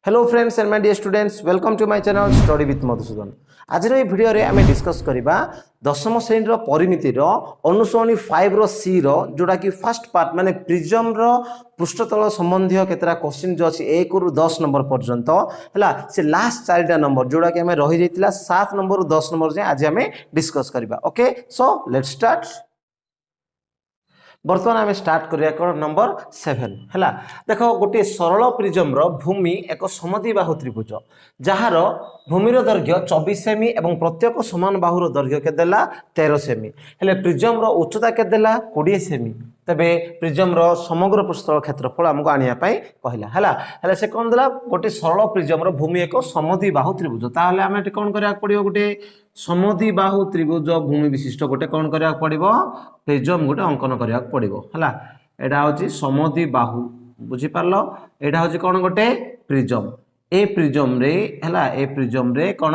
Hello friends and my dear students welcome to my channel study with Madhusudan. आज video रे आमे discuss करिबा दशम श्रेणी रो परिमिति रो अनुसरणी 5 रो सी रो जोडा कि फर्स्ट पार्ट माने प्रिज्म रो पृष्ठतल संबंधी केतरा क्वेश्चन जो अछि 1 रु 10 नंबर पर्यंत हला से लास्ट 4टा नंबर जोडा कि आमे रहि जैतिला 7 नंबर रु 10 नंबर जे आज आमे डिस्कस करिबा। Okay so let's start. बर्तमान आम स्टार्ट करिया नंबर 7 है। देख गोटे सरल प्रिज्म रो भूमि एक समद्विबाहु त्रिभुज जार भूमिर दैर्घ्य 24 सेमी और प्रत्येक समान बाहुर दैर्घ्य के 13 सेमी हेले प्रिज्म रो उच्चता के 20 सेमी तेबे प्रिज्म रो समग्र पृष्ठतल क्षेत्रफल आमको आनिया पई कहला है से कौन देला गोटे सरल प्रिज्म रो भूमि एक समद्विबाहु त्रिभुज ताहले आमे कौन करिया पड़ियो गोटे समद्विबाहु त्रिभुज भूमि विशिष्ट गोटे कौन करिया पड़िबो प्रिज्म गोटे अंकन करिया पड़िबो हला एडा होची समद्विबाहु बुझी पारलो एडा होची कौन गोटे प्रिज्म ए प्रिज्म रे हला ए प्रिज्म रे कौन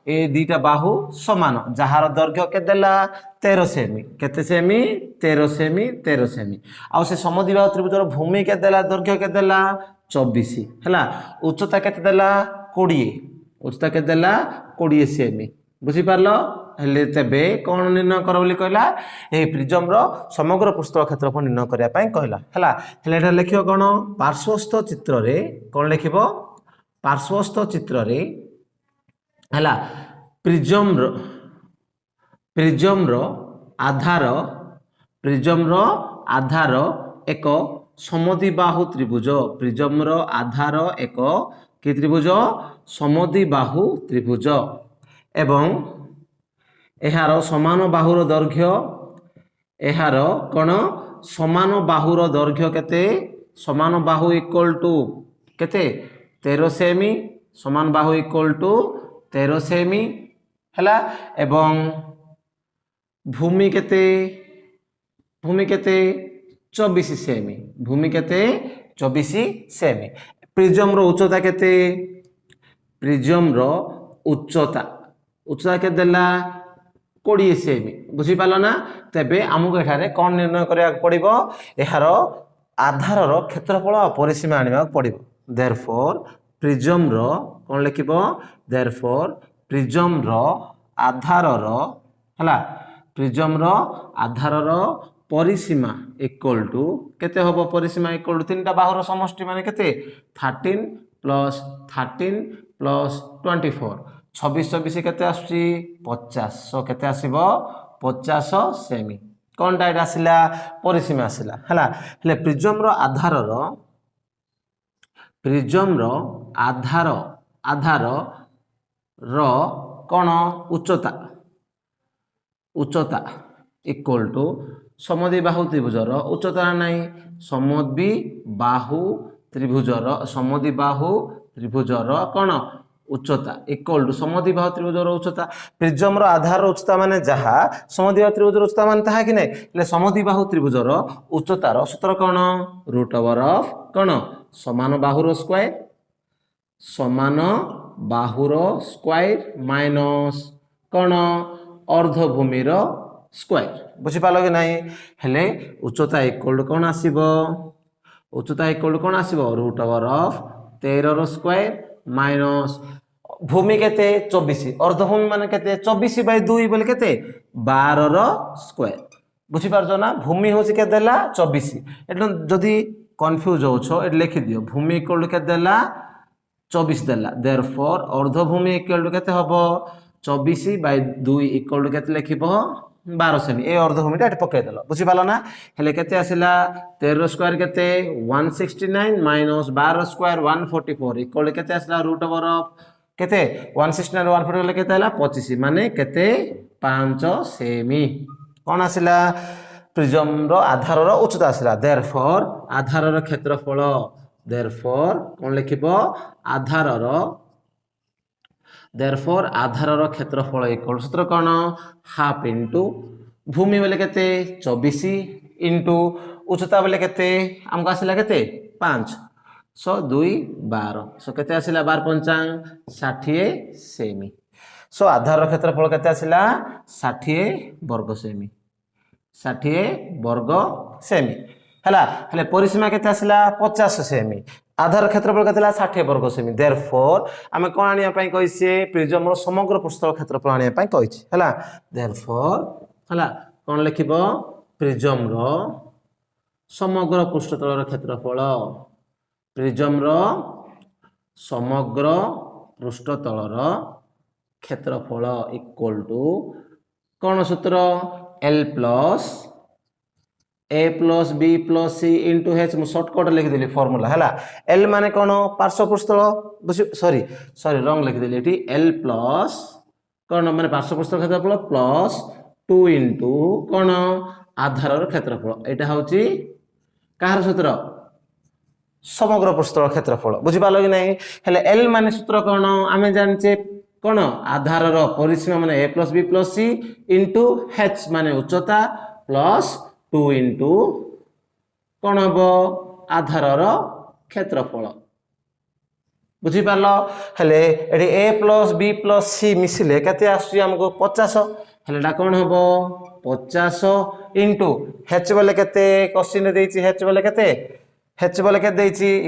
ए दीटा बाहु समान जहार दैर्घ्य के देला 13 सेमी केते सेमी 13 सेमी 13 सेमी आ से समद्विबाहु त्रिभुज रो भूमि के देला दैर्घ्य के देला 24 हला उच्चता केते देला 20 उच्चता के देला 20 सेमी बुझी पारलो हेले तेबे कौन निर्णय कर बोली कहला ए प्रिज्म रो समग्र पृष्ठतल क्षेत्रफल निर्णय करिया पई कहला हला हेले एटा लिखियो कोन पार्श्वस्थ चित्र रे कोन लिखिबो पार्श्वस्थ चित्र रे हला प्रिज्म रो आधार एक समद्विबाहु त्रिभुज प्रिज्म रो आधार एक कि त्रिभुज समद्विबाहु त्रिभुज एवं एहार समान बाहुर दैर्घ्य एहार कौन समान बाहुर दैर्घ्य केते समान बाहु इक्वल टू केते 13 सेमी समान बाहु इक्वल टू 13 सेमी हला एवं भूमि केते 24 सेमी भूमि केते 24 सेमी प्रिज्म रो उच्चता केते प्रिज्म रो उच्चता के देला 20 सेमी बुझी पालो ना तेबे आमको एठारे कौन निर्णय करिया पड़िबो एहार आधार रो क्षेत्रफल और परिसीमा आनिबा पड़िबो देयरफॉर प्रिज्म रो कौन लिखिबो देयरफॉर प्रिज्म रो आधार रो हला प्रिज्म रो आधार रो परिसीमा इक्वल टू केते होबो परिसीमा इक्वल टू तीनटा बाहुर समष्टि माने केते 13 प्लस 24 26 केते आसी 50 सो केते आसीबो 50 सेमी कोनटा एटा आसिला परिसीमा आसिला हला हेले प्रिज्म रो आधार रो कोन उच्चता इक्वल टू समद्विबाहु त्रिभुज रो उच्चता नाही समद्विबाहु त्रिभुज रो कोन उच्चता इक्वल टू समद्विबाहु त्रिभुज रो उच्चता प्रिज्म रो आधार रो उच्चता माने जहा समद्विबाहु त्रिभुज रो उच्चता माने ताहा कि नै ले समद्विबाहु त्रिभुज रो उच्चता रो सूत्र कोन रूट ओवर ऑफ कोन समान बाहु रो स्क्वायर माइनस कोन अर्धभूमि रो स्क्वायर बुझी पालो कि नै हेले उच्चता इक्वल टू कोन आसीबो रूट ओवर ऑफ 13 रो स्क्वायर माइनस भूमि केते 24 अर्धभूमि माने केते 24/2 बोले केते 12 रो स्क्वायर बुझी पारछो ना भूमि होसी के देला 24 एटा जदी कंफ्यूज होछो एट लिखि दियो भूमि इक्वल टू के देला 24 देला देयरफॉर अर्धभूमि इक्वल टू केते हबो 24/2 इक्वल टू केते लिखिबो 12 सेमी ए अर्धभूमि टा पके देलो बुझी पालो ना हेले केते आसिला 13 स्क्वायर केते 169 माइनस 12 स्क्वायर 144 इक्वल केते आसिला रूट ओवर ऑफ केते 169 144 केते हला 25 माने केते 5 सेमी कोन आसिला प्रिज्म रो आधार रो उच्चता आसिला देयरफॉर आधार रो क्षेत्रफल देयरफॉर कोन लिखिबो आधार रो क्षेत्रफल इक्वल सूत्र कोन हाफ इनटू भूमि बोले केते 24 इनटू उच्चता बोले केते हमको आसिला केते 5 सो 2 12 सो केते आसिला 12 पंचांग 60 सेमी सो आधार रो क्षेत्रफल केते आसिला 60 वर्ग सेमी हला हेले परिसीमा केते आसिला 50 सेमी आधार क्षेत्रफल केते 60 वर्ग सेमी देयरफॉर आमे कोन आनिया पई कहिसे प्रिज्म रो समग्र पृष्ठतल क्षेत्रफल आनिया पई कहिछि हला देयरफॉर हला कोन लिखिबो प्रिज्म रो समग्र पृष्ठतल रो क्षेत्रफल प्रिज्म रो समग्र पृष्ठतल रो क्षेत्रफल इक्वल टू कोन सूत्र L प्लस ए प्लस बी प्लस सी इंटू एच मु शॉर्टकट लिखिदेली फॉर्मूला है एल माने कौन पार्श्व पृष्ठतल सॉरी सॉरी रंग लिखिदेली एटी एल प्लस कौन माने पार्श्व पृष्ठतल क्षेत्रफल प्लस 2 इंटू कौन आधार क्षेत्रफल एटा होची कहार सूत्र समग्र पृष्ठतल क्षेत्रफल बुझी पालो कि नहीं हेले एल माने सूत्र कौन आमे जानचे कौन आधार परिसीमा माने ए प्लस बी प्लस सी इंटू एच माने उच्चता प्लस 2 इंटू कौन हम आधार क्षेत्रफल बुझी पाल हेले एडी ए प्लस बी प्लस सी मिसिले केते आसुची हमको 50 हेलेटा कौन हम 50 इंटू एच बोले केते क्वेश्चन देइची एच बोले केते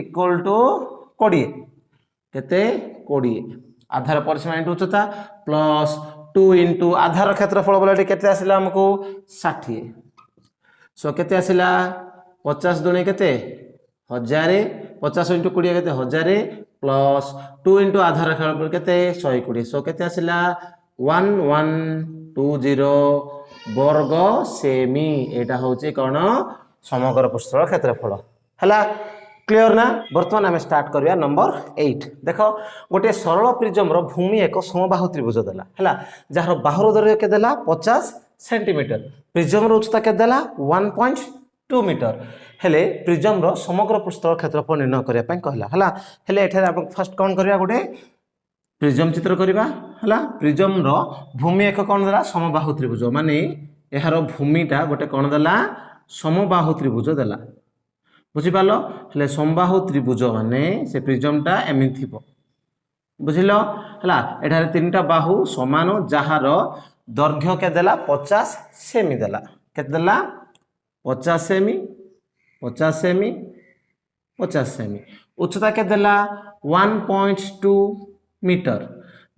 इक्वल टू 20 केते 20 आधार परिसीमा इंटू उच्चता प्लस 2 इंटू आधार क्षेत्रफल बोले केते आसिला हमको 60 सो केते आसिला 50 दुणे केते 1000 50 इंटू 20 केते 1000 प्लस 2 इंटू आधार क्षेत्रफल केते 120 सो केते आसिला 1120 वर्ग सेमी एटा होची कोन समग्र पृष्ठतल क्षेत्रफल हला क्लियर ना वर्तमान आम स्टार्ट करिया नंबर 8 देखो गोटे सरल प्रिज्म रो भूमि एक समबाहु त्रिभुज देला हला जहार बाहुर दैर्घ्य के देला 50 सेंटीमीटर प्रिज्म रो उच्चता के देला 1.2 मीटर हेले प्रिज्म रो समग्र पृष्ठतल क्षेत्रफल निर्णय करिया पई कहला हला हेले एठारे आपण फर्स्ट कोन करिया गोटे प्रिज्म चित्र करिबा हला प्रिज्म रो भूमि एक कोन देला समबाहु त्रिभुज माने एहारो भूमिटा गोटे कोन देला समबाहु त्रिभुज देला बुझी पालो हेले समबाहु त्रिभुज माने से प्रिज्मटा एमि थिबो बुझिलो हला एठारे तीनटा बाहु समान जहार दैर्घ्य के देला 50 सेमी देला केते देला 50 सेमी 50 सेमी 50 सेमी उच्चता के देला 1.2 मीटर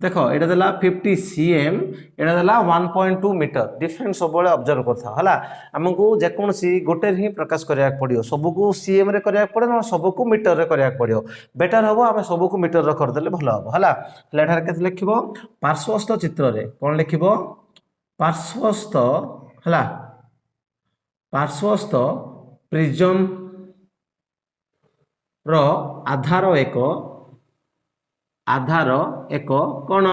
देखो एटा देला 50 सीएम एटा देला 1.2 मीटर डिफरेंस सब बळे ऑब्जर्व करथा हला हमकु जे कोनसी गोटे ही प्रकाश करिया पड़ियो सबको सीएम रे करिया पड़े न सबको मीटर रे करिया पड़ियो बेटर हबो हम सबको मीटर रे कर देले भलो हबो हला लेठार केते लिखिबो पार्श्वस्थ चित्र रे कोन लिखिबो पार्श्वस्थ हला पार्श्वस्थ प्रिज्म रो आधार एक कोन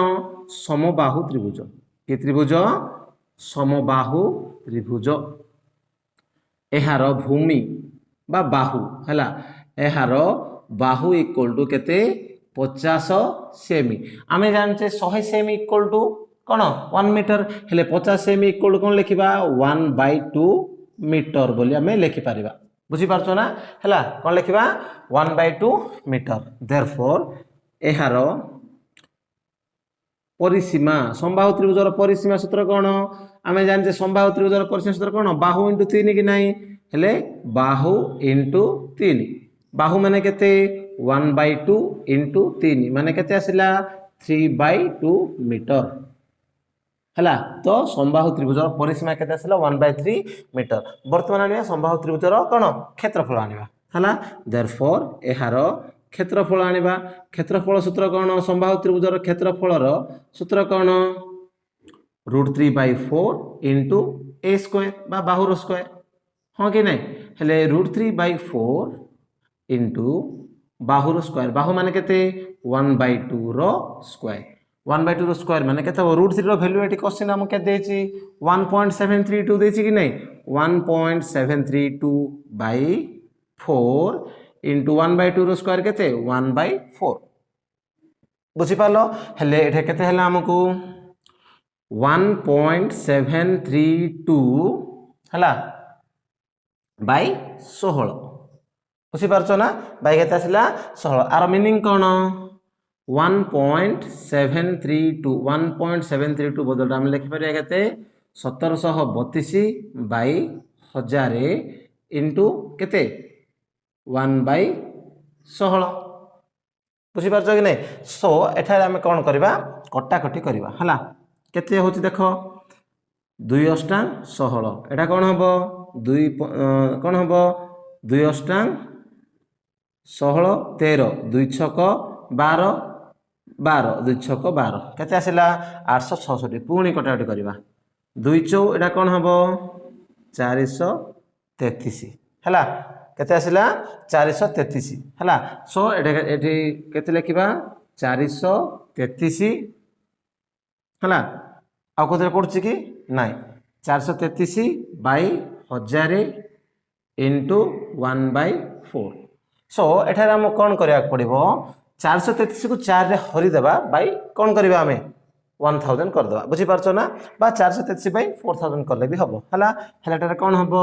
समबाहु त्रिभुज कि त्रिभुज समबाहु त्रिभुज एहार भूमि बा बाहु हला एहार बाहु इक्वल टू केते 50 सेमी आमे जानचे 100 सेमी इक्वल टू कोन 1 मीटर हेले 50 सेमी इक्वल टू कोन लिखिबा 1/2 मीटर बोली आमे लिखि परिबा बुझी पारछो ना हला कोन लिखिबा 1/2 मीटर देयरफॉर एहार परिसीमा समबाहु त्रिभुजर परिसीमा सूत्र कोन आमे जानचे समबाहु त्रिभुजर परिसीमा सूत्र कोन बाहु इंटू 3 कि नाही हेले बाहु इंटू 3 बाहु माने केते 1/2 इंटू 3 माने केते आसिला 3/2 मीटर हला तो समबाहु त्रिभुजर परिसीमा केते आसिला 1/3 मीटर वर्तमान आनिया समबाहु त्रिभुजर कोन क्षेत्रफल आनिबा हला देयरफॉर एहार क्षेत्रफल आनिबा क्षेत्रफल सूत्र कोन समबाहु त्रिभुजर क्षेत्रफलर सूत्र कोन √3/4 इंटू a स्क्वायर बा बाहुर स्क्वायर हां कि नहीं हेले √3/4 इंटू बाहुर स्क्वायर बाहु माने केते 1/2 रो स्क्वायर 1/2 रो स्क्वायर माने केते √3 रो वैल्यू एटी क्वेश्चन हम के देछि 1.732 देछि कि नहीं 1.732/4 इंटू 1/2 रो स्क्वायर केते 1/4 बुझी पालो हेले एठे केते हला हमकु 1.732 हला बाय 16 बुझी पारछो ना बाय केते आसिला 16 आर मीनिंग कोन 1.732 बदल हम लिखि परिया केते 1732/1000 इंटू केते 1/4 ଷୋହଳ ବୁଝିପାରୁଛ କି ନାଇଁ ସୋ ଏଠାରେ ଆମେ କ'ଣ କରିବା କଟାକଟି କରିବା ହେଲା କେତେ ହେଉଛି ଦେଖ 2 ଅଷ୍ଟାଙ୍ଗ 16 ଏଇଟା କ'ଣ ହେବ 2 କ'ଣ ହେବ 2 ଅଷ୍ଟାଙ୍ଗ 16 13 2 ଛକ 12 12 2 ଛକ 12 କେତେ ଆସିଲା 866 ପୁଣି କଟାକଟି କରିବା 2 ଚଉ ଏଇଟା କ'ଣ ହେବ 433 ହେଲା କେତେ ଆସିଲା 433 ହେଲା ସୋ ଏଠି କେତେ ଲେଖିବା 433 ହେଲା ଆଉ କେତେ ପଡୁଛି କି ନାଇଁ 433 ବାଇ 1000 ଇଣ୍ଟୁ 1/4 ସୋ ଏଠାରେ ଆମକୁ କ'ଣ କରିବାକୁ ପଡ଼ିବ 433 କୁ 4 ରେ ହରିଦେବା ବାଇ କ'ଣ କରିବା ଆମେ 1000 କରିଦେବା ବୁଝିପାରୁଛ ନା ବା 433 ବାଇ 4000 କଲେ ବି ହେବ ହେଲା ହେଲେ ଏଠାରେ କ'ଣ ହେବ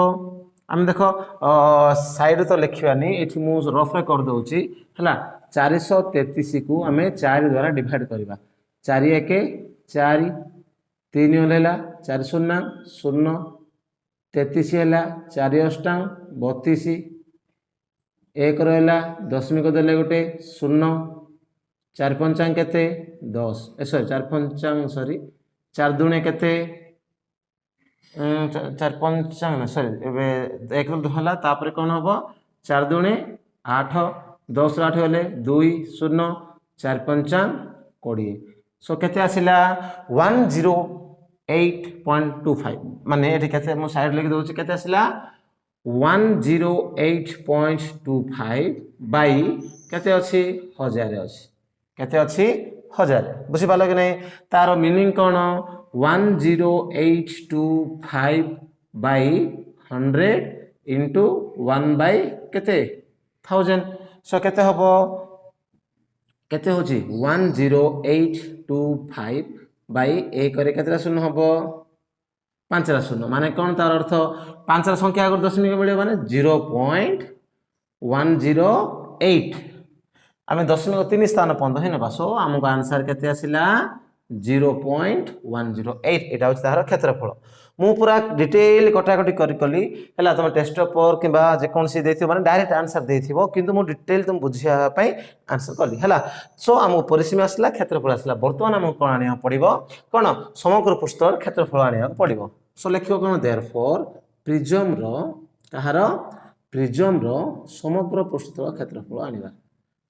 ଆମେ ଦେଖ ସାଇଡ୍ ତ ଲେଖିବାନି ଏଠି ମୁଁ ରଫରେ କରିଦେଉଛି ହେଲା 433 କୁ ଆମେ 4 ଦ୍ୱାରା ଡିଭାଇଡ୍ କରିବା 4 1 4 3 ହେଲା 4 0 0 33 ହେଲା 4 ଅଷ୍ଟାଙ୍ଗ 32 1 ରହିଲା ଦଶମିକ ଦେଲେ ଗୋଟେ 0 4 ପଞ୍ଚାଙ୍ଗ କେତେ 10 ସରି 4 ପଞ୍ଚାଙ୍ଗ ସରି 4 ଦୁणे କେତେ 4 ପଞ୍ଚାଙ୍ଗ ନା ସରି ଏବେ 1 ହେଲା ତାପରେ କ'ଣ ହେବ 4 ଦୁणे 8 10 8 ହେଲେ 2 0 4 ପଞ୍ଚାଙ୍ଗ 20 ସୋ କେତେ ଆସିଲା 108.25 ମାନେ ଏଠି କେତେ ମୁଁ ସାଇଡ୍ ଲେଖି ଦେଉଛି କେତେ ଆସିଲା 108.25 ବାଇ କେତେ ଅଛି 1000 ଅଛି କେତେ ଅଛି 1000 ବୁଝିପାରିଲ କି ନାହିଁ ତାର ମିନିଂ କ'ଣ 10825 ବାଇ 100 ଇଣ୍ଟୁ 1 ବାଇ କେତେ 1000 ସୋ କେତେ ହେବ କେତେ ହେଉଛି 10825 ବାଇ 1 ରେ କେତେଟା ଶୂନ ହେବ 5ଟା ଶୂନ ମାନେ କ'ଣ ତାର ଅର୍ଥ 5ର ସଂଖ୍ୟା ଆଗରୁ ଦଶମିକ ମିଳିବ ମାନେ 0.108 ଆମେ ଦଶମିକ 3 ସ୍ଥାନ ପର୍ଯ୍ୟନ୍ତ ହିଁ ନେବା ସୋ ଆମକୁ ଆନ୍ସର କେତେ ଆସିଲା 0.108 এটা হচ্ছে তার ক্ষেত্রফল মু পুরা ডিটেল কটাকটি করি হেলা তুমি টেস্ট পেপার কিংবা যে কোনসি দেইথিব মানে ডাইরেক্ট আনসার দেইথিব কিন্তু মু ডিটেল তুমি বুঝিয়া পাই আনসার কলি হেলা সো আমু পরিসীমা আসলা ক্ষেত্রফল আসলা বর্তমান আমু কোন আনিয়া পড়িব কোন সমগ্র পৃষ্ঠর ক্ষেত্রফল আনিয়া পড়িব সো লেখিব কোন देयरफॉर প্রিজম র কাহার প্রিজম র সমগ্র পৃষ্ঠর ক্ষেত্রফল আনিবা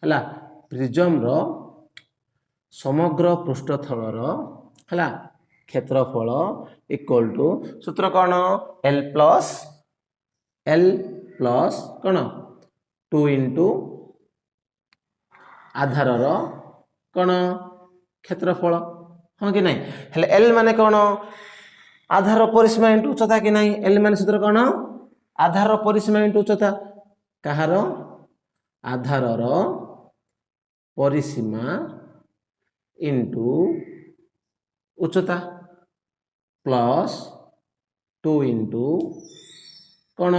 হেলা প্রিজম র সমগ্র পৃষ্ঠতলর হেলা ক্ষেত্রফল ইকুয়াল টু সূত্র কোন L প্লস কোন 2 ইনটু আধারর কোন ক্ষেত্রফল হ্যাঁ কি নাই হেলে L মানে কোন আধার পরিসীমা ইনটু উচ্চতা কি নাই L মানে সূত্র কোন আধার পরিসীমা ইনটু উচ্চতা কাহার আধারর পরিসীমা ইন্টু উচ্চতা প্লস 2 ইন্টু কোন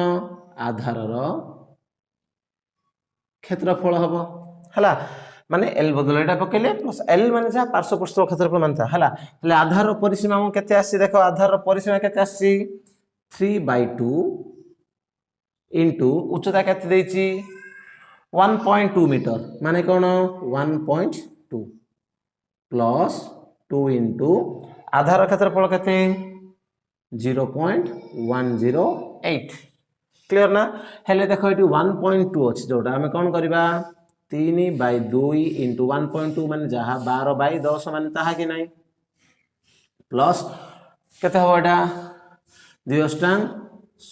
আধারর ক্ষেত্রফল হব হলা মানে L বদলে এটা পকেলে প্লস L মানে যা পার্শ্বপৃষ্ঠ ক্ষেত্রফল মানতা হলা তাহলে আধারর পরিসীমা মু কেতে আসছে দেখো আধারর পরিসীমা কেতে আসছে 3/2 ইন্টু উচ্চতা কেতে দেইছি 1.2 মিটার মানে কোন 1.2 প্লস 2 ইন্টু আধার ক্ষেত্রফল কেতে 0.108 ক্লিয়ার না হেলে দেখো এটি 1.2 আছে যেটা আমি কোন করিবা 3/2 ইন্টু 1.2 মানে যাহা 12/10 মানে তাহা কি নাই প্লস কেতে হবে এটা 2 অষ্টাঙ্গ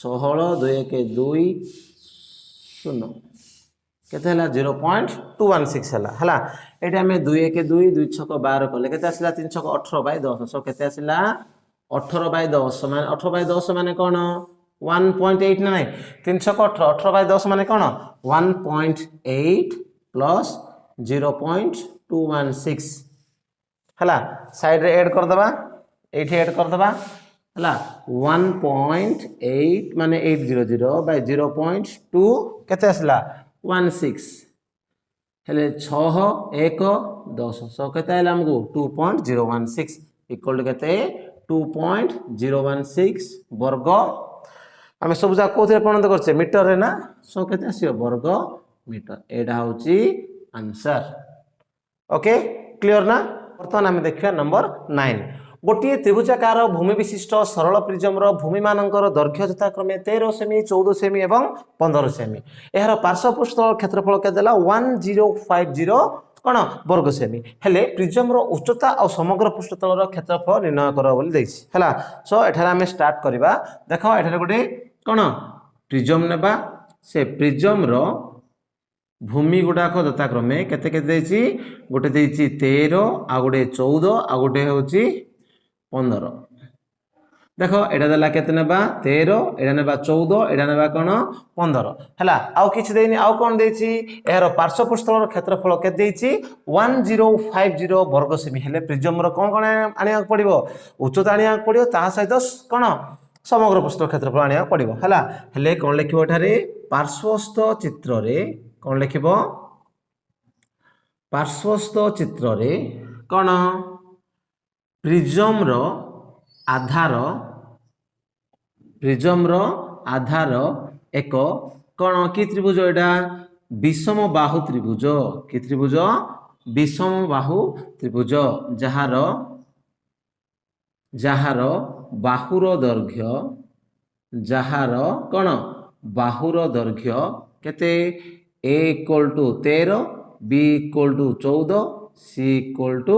16 2 1 2 0 কেতে হলা 0.216 হলা হলা এটা আমি 2 1 2 2 6 12 কলে কেতে আসলা 3 6 18/10 সো কেতে আসলা 18/10 মানে 18/10 মানে কোন 1.8 না নাই 3 6 18 18/10 মানে কোন 1.8 প্লস 0.216 হলা সাইড রে এড কর দবা এইটি এড কর দবা হলা 1.8 মানে 800 বাই 0.2 কেতে আসলা 16 हेले 6 1 10 सो केते आइला हमको 2.016 इक्वल टू केते 2.016 वर्ग आमे सब जा कोथे परिणत करछे मीटर रे ना सो केते आसीयो वर्ग मीटर एटा होची आंसर। ओके क्लियर ना। बर्तमान आम देखिए नंबर 9 गोटे त्रिभुजाकार भूमि विशिष्ट सरल प्रिज्म भूमि मानकर दैर्घ्य यथाक्रमे 13 सेमी 14 सेमी और 15 सेमी यार पार्श्वपृष्ठ क्षेत्रफल के 1050 कौन वर्ग सेमी हेले प्रिज्म उच्चता और समग्र पृष्ठतल क्षेत्रफल निर्णय कर है। सो एठार आम स्टार्ट करवा देख एठार गोटे कौन प्रिज्म नेबा से प्रिज्म भूमि गुड़ाक यथाक्रमे केते केते गोटे 13 आ गोटे 14 आ गोटे हूँ 15 देख एटा देला केते नेबा 13 एटा नेबा 14 एटा नेबा कौन 15 है आउ किछि देनी आउ कौन देछि यार पार्श्वपृष्ठर क्षेत्रफल के देछि 1050 वर्ग सेमी हेले प्रिज्म कौन कौन आनिया पड़िबो उच्चता आनिया पड़िबो ता सहित कौन समग्र पृष्ठ क्षेत्रफल आनिया पड़िबो हला हेले कौन लिखिबो एठारे पार्श्वस्थ चित्र रे कौन लिखिबो पार्श्वस्थ चित्र रे कौन प्रिज्म आधार एक कौन कि त्रिभुज एटा विषम बाहु त्रिभुज कि त्रिभुज विषम बाहु त्रिभुज जार बाहुर दैर्घ्य जार कौन बाहुर दैर्घ्य केते A equal to 13 B equal to 14 C equal to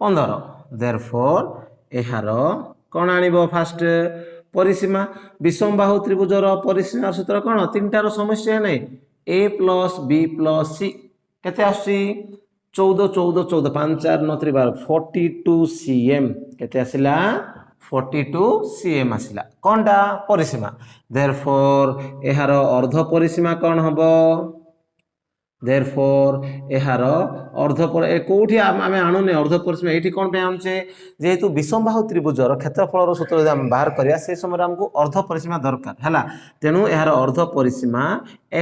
15 therefore एहार कौन आनिबो फास्ट परिसीमा विषम बाहु त्रिभुजर परिसीमा सूत्र कौन तीनटार समस्या नहीं A plus B plus C केते आसी 14 14 14 5 4 9 3 12 42 cm केते आसिला 42 cm आसिला कौनटा परिसीमा देयरफॉर एहार अर्ध परिसीमा कौन हबो देयरफॉर एहार अर्ध कोठी आमे आणुने अर्ध परिसीमा एठी कोन पे आनछे जेहेतु विषम बाहु त्रिभुजर क्षेत्रफल सूत्र जब हम बाहर करिया से समय हमको अर्ध परिसीमा दरकार हैला तेनु एहार अर्ध परिसीमा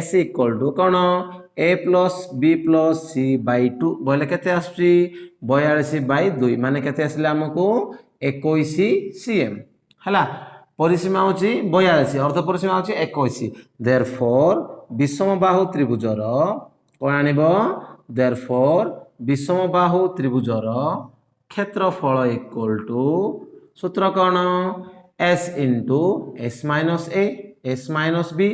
S इक्वल टू कोन A plus B plus C by 2 बोले केते आसी 42 बाय 2 माने केते आसिला हमको 21 cm हैला परिसीमा होची 42 अर्ध परिसीमा होची 21 देयरफॉर विषम बाहु त्रिभुजर कौन आनिबो देयरफॉर विषम बाहु त्रिभुजर क्षेत्रफल इक्वल टू सूत्र कौन S into S minus A S minus B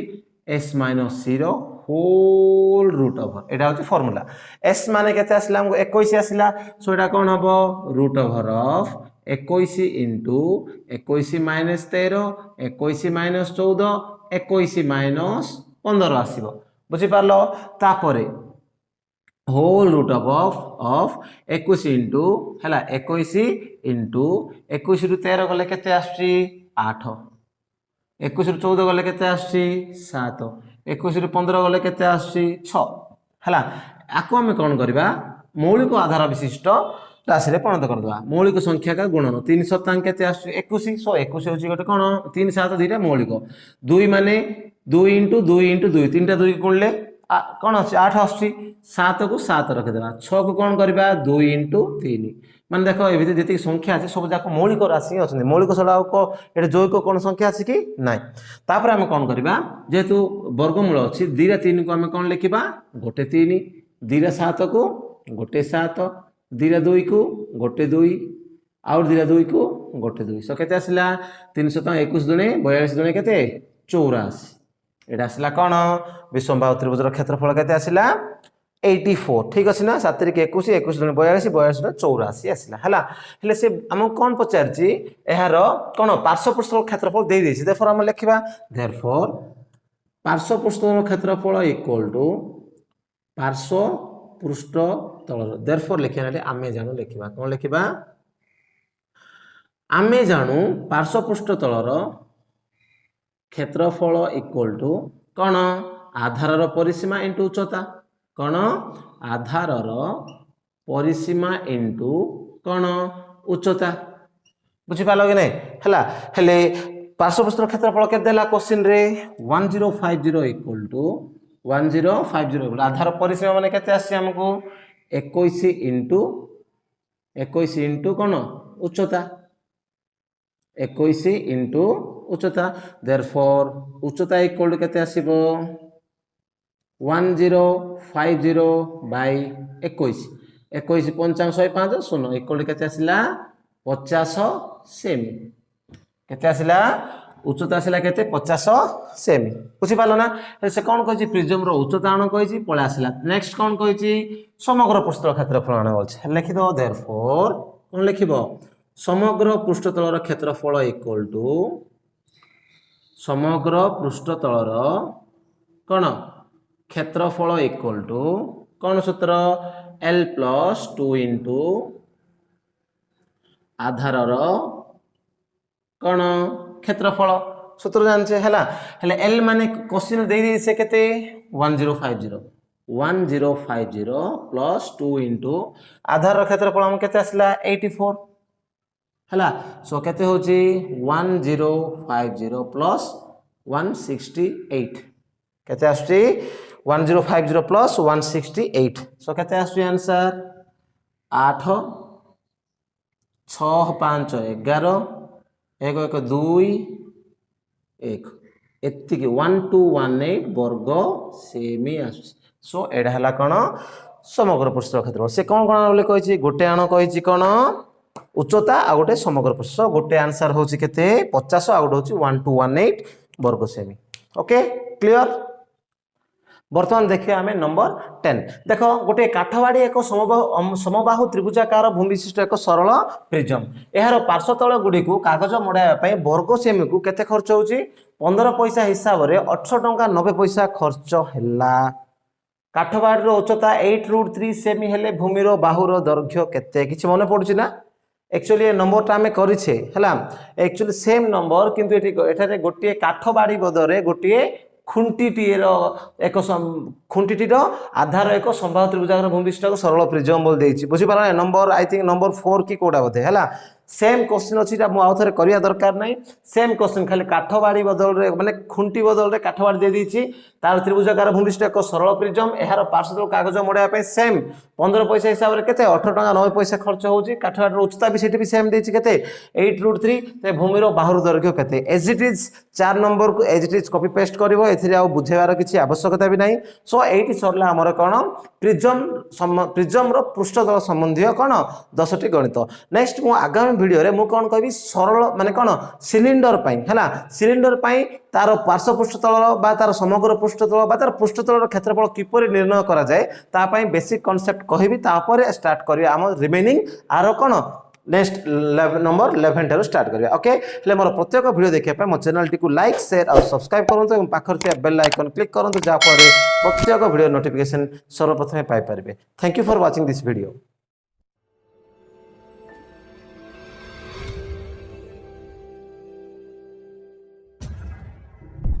S minus C रो होल रूट ओवर एटा होची फार्मूला S माने केते आसिला हमको 21 आसिला सो एटा कौन हबो root over of 21 into 21 minus 13 21 minus 14 21 minus 15 आसीबो बुझी पारलो तापरे होल रूट ऑफ 21 इंटू हैला 21 इंटू 21 रु 13 गले केते आसी 8 21 रु 14 गले केते आसी 7 21 रु 15 गले केते आसी 6 हैला आको हम कोन करबा मौलिक आधार विशिष्ट राशि रे परिणत कर दवा मौलिक संख्या का गुणन 3 शतांक केते आसी 21 सो 21 होची गोटे कोन 3 7 2 मौलिक 2 माने 2 इंटू 2 इंटू 2 तीनटा 2 गुणले कौन अच्छे 8 आसुची 7 को 7 रखिदेवा 6 को कौन करवा 2 इंटू 3 मान देख ये जी संख्या अच्छे सब जाक मौलिक राशि अच्छा मौलिक छड़ा ये जैविक कौन संख्या अच्छी कि ना तापर आम कौन करवा जेहेतु वर्गमूल अच्छी 2 3 को आम कौन लिखा गोटे 3 2 7 को गोटे 7 2 2 को गोटे 2 आउ 2 2 को गोटे 2 सो केते आसिला 321 दुणे 42 दुणे केते 84 एटा आसिला कौन विषम बाहु त्रिभुजर क्षेत्रफल केते आसिला 84 ठीक अछि ना 7 रे 21 21 दुणे 42 42 दुणे 84 आसिला हला हेले से हम कोन पचारची एहार कोन पार्श्वपृष्ठ क्षेत्रफल दे देछि देयरफॉर हम लिखिबा देयरफॉर पार्श्वपृष्ठ क्षेत्रफल इक्वल टू पार्श्वपृष्ठ तल देयरफॉर लिखिनाले आमे जानु लिखिबा कोन लिखिबा आमे जानु पार्श्वपृष्ठ तलर क्षेत्रफल इक्वल टू कौन आधारर परिसीमा इंटू उच्चता कौन आधारर परिसीमा इंटू कौन उच्चता बुझी पालो कि नहीं हला हेले पार्श्वपृष्ठ क्षेत्रफल के देला क्वेश्चन रे 1050 इक्वल टू 1050 आधार परिसीमा माने केते आसी हमको 21 इंटू कौन उच्चता 21 इंटू उच्चता देयरफॉर उच्चता इक्वल टू केते आसीबो 1050 बाय 21 21 पंचांग 105 शून्य इक्वल केते आसिला 50 सेमी केते आसिला उच्चता आसिला केते 50 सेमी बुझी पालो ना से कोन कहछि प्रिज्म रो उच्चता आण कहछि पळे आसिला नेक्स्ट कोन कहछि समग्र पृष्ठतल क्षेत्रफल आण बोलछि लिखि दो देयरफॉर कोन लिखिबो समग्र पृष्ठतलर क्षेत्रफल इक्वल टू समग्र पृष्ठतलर कोन क्षेत्रफल इक्वल टू कौन सूत्र L प्लस 2 इंटू आधारर कौन क्षेत्रफल सूत्र जानचे हैला हेले L माने क्वेश्चन दे दे से केते 1050 प्लस 2 इंटू आधारर क्षेत्रफल हम केते आसला 84 हैला सो केते होची 1050 प्लस 168 केते आछी 1050 प्लस 168 सो केते आछी आंसर 8 6 5 11 1 1 2 1 एतिकी 1218 वर्ग सेमी आछी सो एडा हला कोन समग्र पृष्ठ क्षेत्रफल से कोन कोन बोले कहिछि गोटे आण कहिछि कोन उच्चता आ गोटे समग्र पृष्ठ गोटे आंसर होछि केते 50 आ गोटे होछि 1218 वर्ग सेमी ओके क्लियर बर्तमान देखिए आम नंबर 10 देख गोटे काठवाड़ी एक समबाहु त्रिभुजाकार भूमि विशिष्ट एक सरल प्रिज्म यार पार्श्वतल गुड़ी को कागज मड़ाइवाई वर्ग सेमी को केते खर्च होची 15 पैसा हिसाब से 18 टंका 90 पैसा खर्च है काठवाड़ी उच्चता 8√3 सेमी हेले भूमिर बाहुर दैर्घ्य केते किछि मन पड़ुछि ना एक्चुअली ये नंबर टा आमे करिछे हला एक्चुअली सेम नंबर किंतु एठारे गोटे काठवाड़ी बदरे गोटे खुंटीटीर एक खुंटीटीर आधार एक संभाव्य त्रिभुजाकार भूमि विशिष्ट सरल प्रिज्म बोल देछि बुझि पारा नंबर आई थिंक नंबर 4 की कोडा बोधे हला सेम क्वेश्चन अछि मु आउ थरे करिया दरकार नै सेम क्वेश्चन खाली काठवाड़ी बदल रे माने खुंटी बदल रे काठवाड़ी दे दीछि तार त्रिभुजाकार भूमि विशिष्ट एक सरल प्रिज्म एहार पार्श्वतल कागज मडा पे सेम 15 पैसा हिसाब रे केते 18 टका 90 पैसा खर्च होछि काठवाड़ी रो उच्चता भी सेठी भी सेम देछि केते 8√3 ते भूमि रो बाहुर दैर्घ्य केते एज इट इज 4 नंबर को as it is copy paste करबो एथिरे आ बुझेवार किछि आवश्यकता भी नै सो एठी सरला हमर कोन प्रिज्म रो पृष्ठतल संबंधी कोन 10 टी गणित नेक्स्ट मु आगामी वीडियो रे मु कोन कहबी सरल माने कोन सिलिंडर पई हला सिलिंडर पई तार पार्श्व पृष्ठतल बा तार समग्र पृष्ठतल बा तार पृष्ठतल क्षेत्रफल किपरि निर्णय करा जाय ता पई बेसिक कांसेप्ट कहबी तापर स्टार्ट करियो हम रिमेनिंग आरो कोन नेक्स्ट नंबर 11 ठारो स्टार्ट करियो ओके ले मोर प्रत्येक वीडियो देखिया पे मो चैनल टी को लाइक शेयर और सब्सक्राइब करंतु एवं पाखर थे बेल आइकन क्लिक करंतु जा पर प्रत्येक वीडियो नोटिफिकेशन सर्वप्रथम पाई परबे thank you for watching this video.